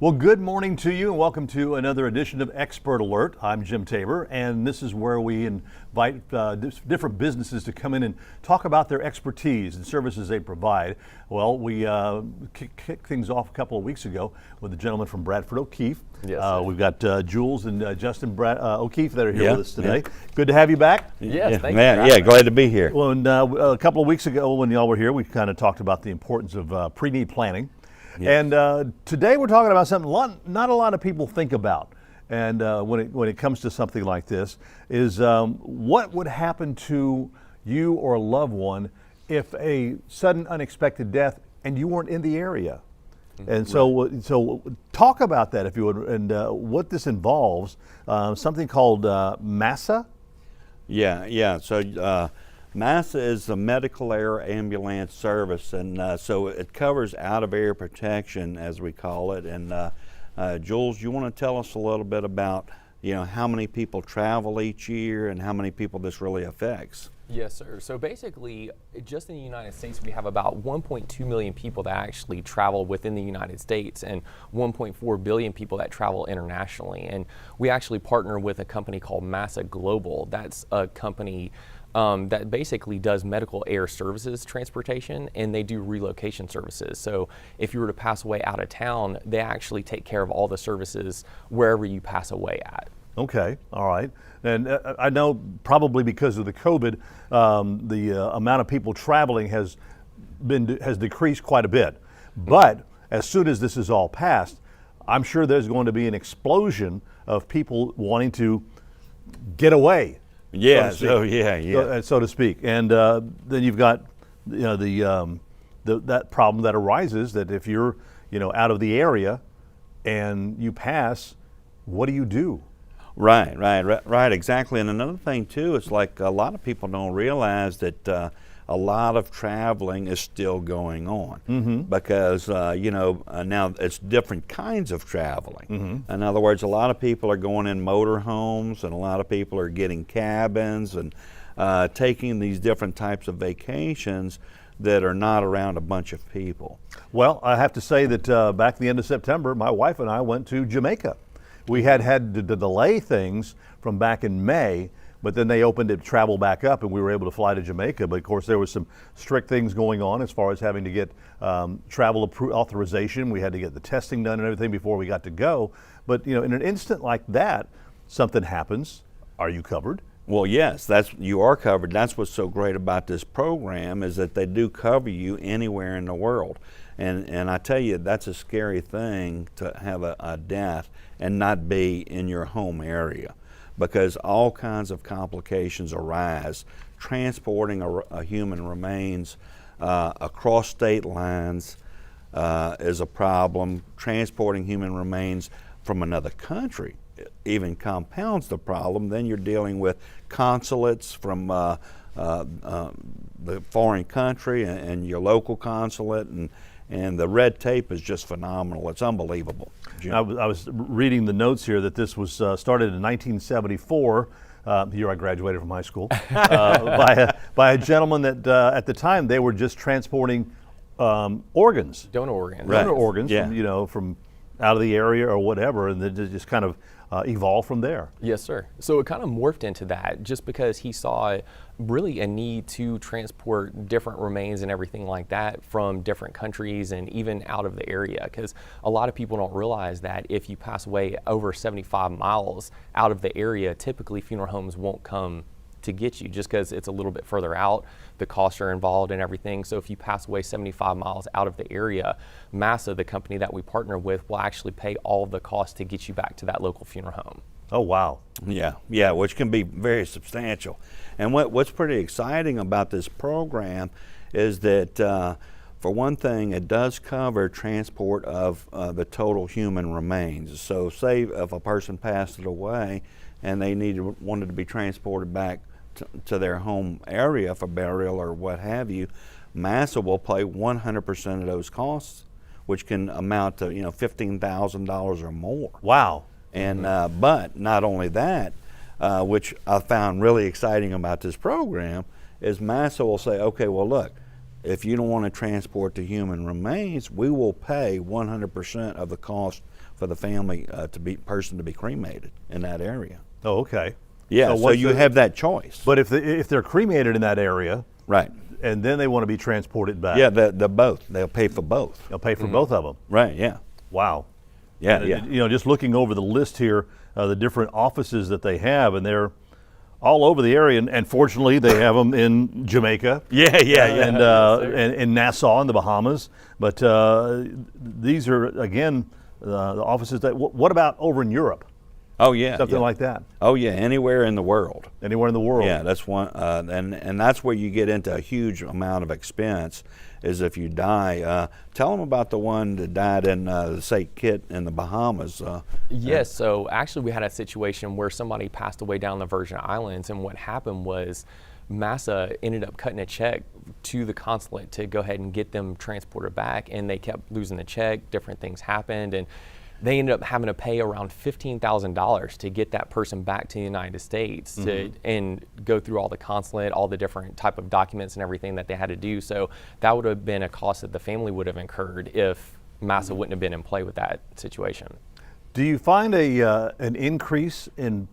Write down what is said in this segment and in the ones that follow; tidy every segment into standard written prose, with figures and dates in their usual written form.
Well, good morning to you and welcome to another edition of Expert Alert. I'm Jim Tabor, and this is where we invite different businesses to come in and talk about their expertise and services they provide. Well, we kicked things off a couple of weeks ago with a gentleman from Bradford O'Keefe. Yes, we've got Jules and Justin O'Keefe that are here with us today. Good to have you back. Yes, thank you. Glad to be here. Well, and a couple of weeks ago when y'all were here, we kind of talked about the importance of pre-need planning. Yes. And today we're talking about something not a lot of people think about, and when it comes to something like this, is what would happen to you or a loved one if a sudden unexpected death and you weren't in the area. And so talk about that if you would, and what this involves, something called MASA. Yeah. So MASA is the Medical Air Ambulance Service, and so it covers out-of-air protection, as we call it. And Jules, you want to tell us a little bit about, how many people travel each year and how many people this really affects? Yes, sir. So basically, just in the United States, we have about 1.2 million people that actually travel within the United States and 1.4 billion people that travel internationally. And we actually partner with a company called MASA Global. That's a company that basically does medical air services transportation, and they do relocation services. So if you were to pass away out of town, they actually take care of all the services wherever you pass away at. Okay, all right. And I know probably because of the COVID, the amount of people traveling has decreased quite a bit. But as soon as this is all passed, I'm sure there's going to be an explosion of people wanting to get away. Yeah, so to speak. And then you've got that problem that arises that if you're out of the area and you pass, what do you do? Right, exactly. And another thing too, it's like a lot of people don't realize that a lot of traveling is still going on because now it's different kinds of traveling. In other words, a lot of people are going in motorhomes, and a lot of people are getting cabins and taking these different types of vacations that are not around a bunch of people. Well, I have to say that back at the end of September, my wife and I went to Jamaica. We had to delay things from back in May, but then they opened it to travel back up and we were able to fly to Jamaica. But of course there was some strict things going on as far as having to get travel authorization. We had to get the testing done and everything before we got to go. But in an instant like that, something happens. Are you covered? Well, yes, you are covered. That's what's so great about this program, is that they do cover you anywhere in the world. And I tell you, that's a scary thing to have a death and not be in your home area, because all kinds of complications arise. Transporting a human remains across state lines is a problem. Transporting human remains from another country even compounds the problem. Then you're dealing with consulates from the foreign country and your local consulate, and the red tape is just phenomenal. It's unbelievable. I was reading the notes here that this was started in 1974, the year I graduated from high school, by a gentleman that at the time they were just transporting organs. Donor organs. Donor organs from out of the area or whatever, and then just kind of evolved from there. Yes, sir. So it kind of morphed into that just because he saw really a need to transport different remains and everything like that from different countries and even out of the area, because a lot of people don't realize that if you pass away over 75 miles out of the area, typically funeral homes won't come to get you just because it's a little bit further out. The costs are involved and everything. So if you pass away 75 miles out of the area, MASA, the company that we partner with, will actually pay all of the costs to get you back to that local funeral home. Oh, wow. Yeah, which can be very substantial. And what's pretty exciting about this program is that, for one thing, it does cover transport of the total human remains. So say if a person passed away and they wanted to be transported back to their home area for burial or what have you, MASA will pay 100% of those costs, which can amount to $15,000 or more. Wow. And but not only that, which I found really exciting about this program, is MASA will say, okay, well look, if you don't want to transport the human remains, we will pay 100% of the cost for the family person to be cremated in that area. Oh, okay. Yeah, so you have that choice. But if they're cremated in that area, right, and then they want to be transported back. yeah, the both. They'll pay for both. They'll pay for both of them. Right. Yeah. Wow. Yeah. And, Yeah. You know, just looking over the list here, the different offices that they have, and they're all over the area. And fortunately, they have them in Jamaica. Yeah. Yeah. Yeah. And in Nassau in the Bahamas. But these are again the offices that. What about over in Europe? Oh yeah. Something yeah. like that. Oh yeah. Anywhere in the world. Anywhere in the world. Yeah, that's one, and that's where you get into a huge amount of expense. Is if you die. Tell them about the one that died in the St. Kitts in the Bahamas. Yes, so actually we had a situation where somebody passed away down the Virgin Islands, and what happened was Massa ended up cutting a check to the consulate to go ahead and get them transported back, and they kept losing the check. Different things happened, and they ended up having to pay around $15,000 to get that person back to the United States and go through all the consulate, all the different type of documents and everything that they had to do. So that would have been a cost that the family would have incurred if Massa wouldn't have been in play with that situation. Do you find an increase in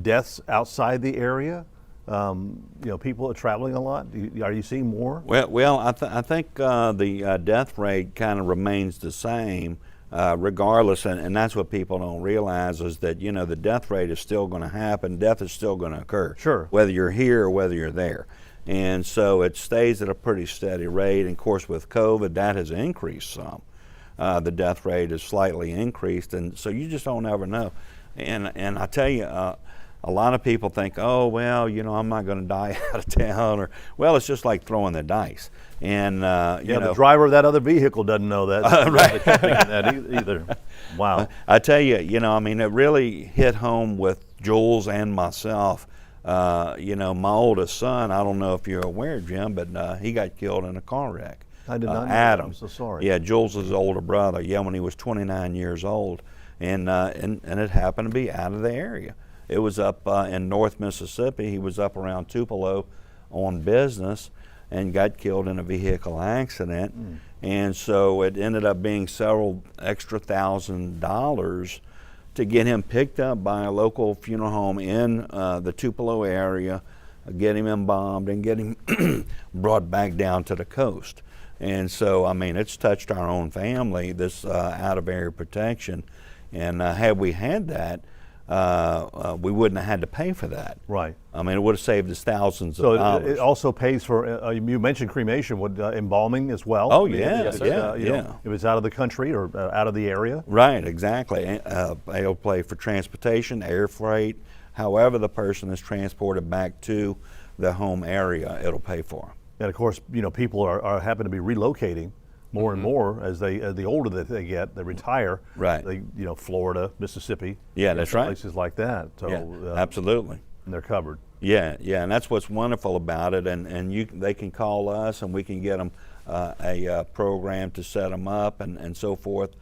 deaths outside the area? You know, people are traveling a lot. Are you seeing more? Well, I think the death rate kind of remains the same. Regardless, and that's what people don't realize is that, you know, the death rate is still going to happen. Death is still going to occur. Sure. Whether you're here or whether you're there. And so it stays at a pretty steady rate. And of course, with COVID, that has increased some. The death rate is slightly increased, and so you just don't ever know. And I tell you, a lot of people think, oh, well, you know, I'm not going to die out of town, or, well, it's just like throwing the dice. And, you know, the driver of that other vehicle doesn't know that. Right. That either. Wow. I tell you, you know, I mean, it really hit home with Jules and myself. You know, my oldest son, I don't know if you're aware, Jim, but he got killed in a car wreck. I did not know Adam. that. I'm so sorry. Yeah, Jules' older brother, yeah, when he was 29 years old. And it happened to be out of the area. It was up in North Mississippi. He was up around Tupelo on business and got killed in a vehicle accident. And so it ended up being several extra $1,000s to get him picked up by a local funeral home in the Tupelo area, get him embalmed, and get him brought back down to the coast. And so, I mean, it's touched our own family, this out-of-area protection. And had we had that, we wouldn't have had to pay for that. Right. I mean, it would have saved us thousands of So dollars. it also pays for, you mentioned cremation, would embalming as well? Oh, I mean, yeah, if it's, yeah, you know, yeah. if it's out of the country or out of the area? Right, exactly. It'll pay for transportation, air freight, however the person is transported back to the home area, it'll pay for. And of course, you know, people are happen to be relocating more and more as the older that they get, they retire. Right. They, you know, Florida, Mississippi. Yeah, that's right. Places like that. So Yeah, absolutely. and they're covered. Yeah, yeah, and that's what's wonderful about it. And they can call us, and we can get them a program to set them up and so forth.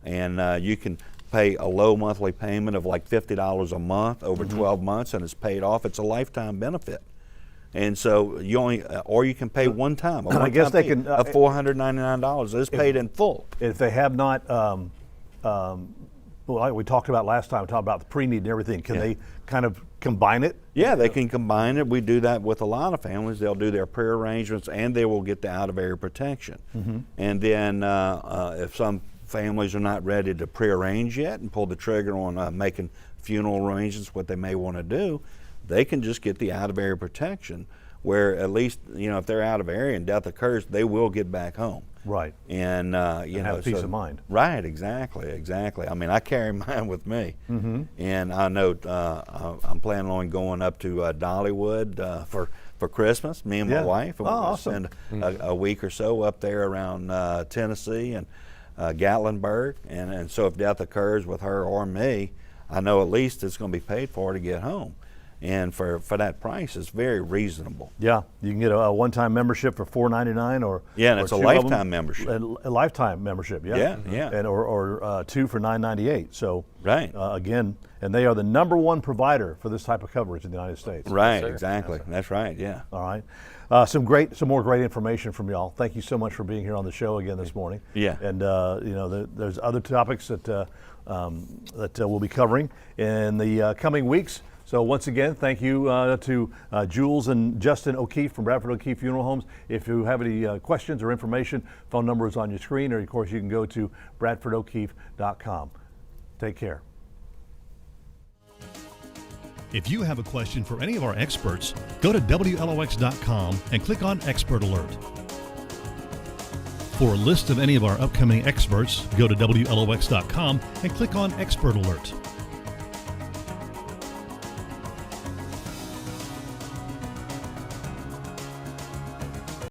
And you can pay a low monthly payment of like $50 a month over 12 months, and it's paid off. It's a lifetime benefit. And so you only, or you can pay one time. I guess they can of $499. It's paid in full. If they have not, well, like we talked about last time, we talked about the pre-need and everything. Can they kind of combine it? Yeah, they can combine it. We do that with a lot of families. They'll do their pre-arrangements, and they will get the out-of-area protection. And then if some families are not ready to pre-arrange yet and pull the trigger on making funeral arrangements, what they may want to do, they can just get the out-of-area protection, where at least, you know, if they're out of area and death occurs, they will get back home. Right. And you know, have peace of mind. Right, exactly. I mean, I carry mine with me, and I know I'm planning on going up to Dollywood for Christmas. Me and my wife, and we're going to spend a week or so up there around Tennessee and Gatlinburg, and so if death occurs with her or me, I know at least it's going to be paid for to get home. And for that price, it's very reasonable. Yeah, you can get a one-time membership for $4.99, or Yeah, and it's a two of them, lifetime membership. A lifetime membership, yeah. Yeah, yeah. And or two for $9.98. So Right. Again, and they are the #1 provider for this type of coverage in the United States. Right, sir. exactly. That's right, yeah. All right. Some more great information from y'all. Thank you so much for being here on the show again this morning. Yeah. And there's other topics that we'll be covering in the coming weeks. So once again, thank you to Jules and Justin O'Keefe from Bradford O'Keefe Funeral Homes. If you have any questions or information, phone number is on your screen, or of course you can go to bradfordokeefe.com. Take care. If you have a question for any of our experts, go to WLOX.com and click on Expert Alert. For a list of any of our upcoming experts, go to WLOX.com and click on Expert Alert.